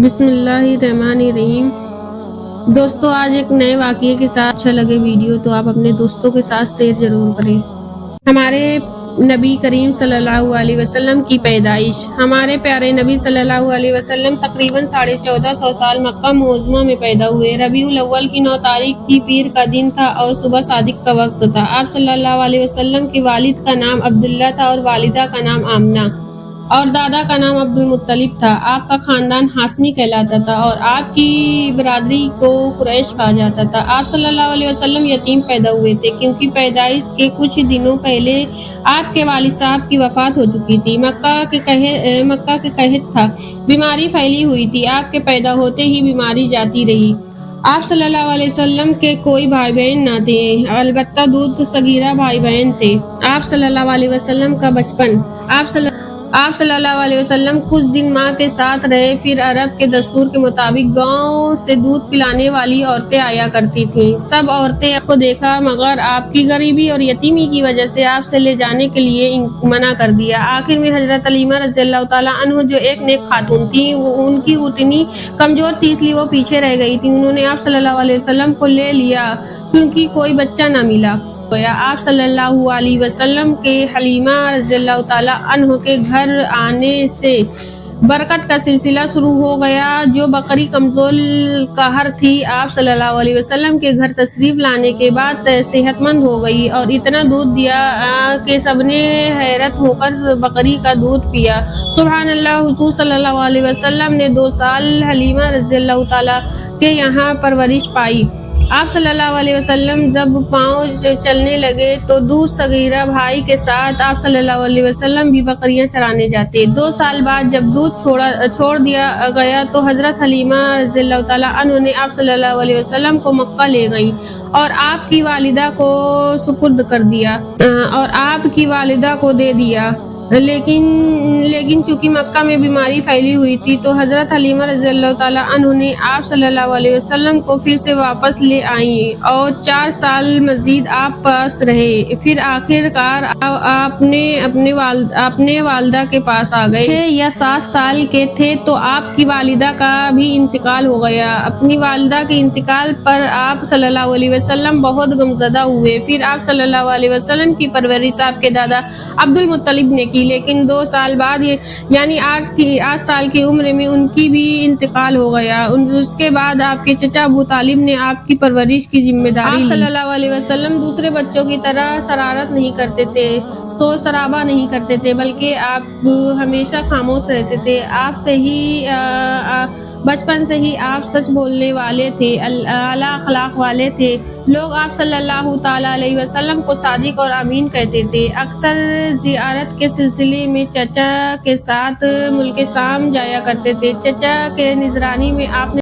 بسم اللہ الرحمن الرحیم۔ دوستو آج ایک نئے واقعے کے ساتھ اچھا لگے ویڈیو تو آپ اپنے دوستوں کے ساتھ شیئر ضرور کریں۔ ہمارے نبی کریم صلی اللہ علیہ وسلم کی پیدائش۔ ہمارے پیارے نبی صلی اللہ علیہ وسلم تقریباً 1450 سال مکہ معظمہ میں پیدا ہوئے۔ ربیع الاول کی 9 تاریخ کی پیر کا دن تھا اور صبح صادق کا وقت تھا۔ آپ صلی اللہ علیہ وسلم کے والد کا نام عبداللہ تھا اور والدہ کا نام آمنہ اور دادا کا نام عبد المطلب تھا۔ آپ کا خاندان ہاشمی کہلاتا تھا اور آپ کی برادری کو قریش کہا جاتا تھا۔ آپ صلی اللہ علیہ وسلم یتیم پیدا ہوئے تھے کیونکہ پیدائش کے کچھ دنوں پہلے آپ کے والد صاحب کی وفات ہو چکی تھی۔ مکہ کے قحط تھا، بیماری پھیلی ہوئی تھی۔ آپ کے پیدا ہوتے ہی بیماری جاتی رہی۔ آپ صلی اللہ علیہ وسلم کے کوئی بھائی بہن نہ تھے، البتہ دو صغیرہ بھائی بہن تھے۔ آپ صلی اللہ علیہ وسلم کا بچپن۔ آپ صلی اللہ علیہ وسلم کچھ دن ماں کے ساتھ رہے، پھر عرب کے دستور کے مطابق گاؤں سے دودھ پلانے والی عورتیں آیا کرتی تھیں۔ سب عورتیں آپ کو دیکھا مگر آپ کی غریبی اور یتیمی کی وجہ سے آپ سے لے جانے کے لیے منع کر دیا۔ آخر میں حضرت حلیمہ رضی اللہ تعالیٰ عنہ جو ایک نیک خاتون تھی، ان کی اٹھنی کمزور تھی اس لیے وہ پیچھے رہ گئی تھی۔ انہوں نے آپ صلی اللہ علیہ وسلم کو لے لیا کیونکہ کوئی بچہ نہ ملا۔ آپ صلی اللہ علیہ وسلم کے حلیمہ رضی اللہ تعالیٰ عنہ کے گھر آنے سے برکت کا سلسلہ شروع ہو گیا۔ جو بکری کمزور قہر تھی، آپ صلی اللہ علیہ وسلم کے گھر تشریف لانے کے بعد صحت مند ہو گئی اور اتنا دودھ دیا کہ سب نے حیرت ہو کر بکری کا دودھ پیا۔ سبحان اللہ۔ حضور صلی اللہ علیہ وسلم نے 2 سال حلیمہ رضی اللہ تعالیٰ کے یہاں پرورش پائی۔ آپ صلی اللہ علیہ وسلم جب پاؤں چلنے لگے تو دودھ صغیرہ بھائی کے ساتھ آپ صلی اللہ علیہ وسلم بھی بکریاں چرانے جاتے۔ 2 سال بعد جب دودھ چھوڑ دیا گیا تو حضرت حلیمہ رضی اللہ تعالیٰ عنہ نے آپ صلی اللہ علیہ وسلم کو مکہ لے گئیں اور آپ کی والدہ کو سپرد کر دیا اور آپ کی والدہ کو دے دیا۔ لیکن چونکہ مکہ میں بیماری پھیلی ہوئی تھی تو حضرت حلیمہ رضی اللہ تعالیٰ عنہ نے آپ صلی اللہ علیہ وسلم کو پھر سے واپس لے آئیں اور 4 سال مزید آپ پاس رہے۔ پھر آخر کار آپ اپنے والدہ کے پاس آ گئے۔ 6 یا 7 سال کے تھے تو آپ کی والدہ کا بھی انتقال ہو گیا۔ اپنی والدہ کے انتقال پر آپ صلی اللہ علیہ وسلم بہت غمزدہ ہوئے۔ پھر آپ صلی اللہ علیہ وسلم کی پرورش آپ کے دادا عبد المطلب نے کی، لیکن 2 سال بعد یعنی 8 سال کی عمر میں ان کی بھی انتقال ہو گیا۔ اس کے بعد آپ کے چچا ابو طالب نے آپ کی پرورش کی ذمہ داری لی۔ آپ صلی اللہ علیہ وسلم دوسرے بچوں کی طرح شرارت نہیں کرتے تھے، شور شرابہ نہیں کرتے تھے، بلکہ آپ ہمیشہ خاموش رہتے تھے۔ بچپن سے ہی آپ سچ بولنے والے تھے، اعلیٰ اخلاق والے تھے۔ لوگ آپ صلی اللہ تعالیٰ علیہ وسلم کو صادق اور امین کہتے تھے۔ اکثر زیارت کے سلسلے میں چچا کے ساتھ ملک شام جایا کرتے تھے۔ چچا کے نگرانی میں آپ نے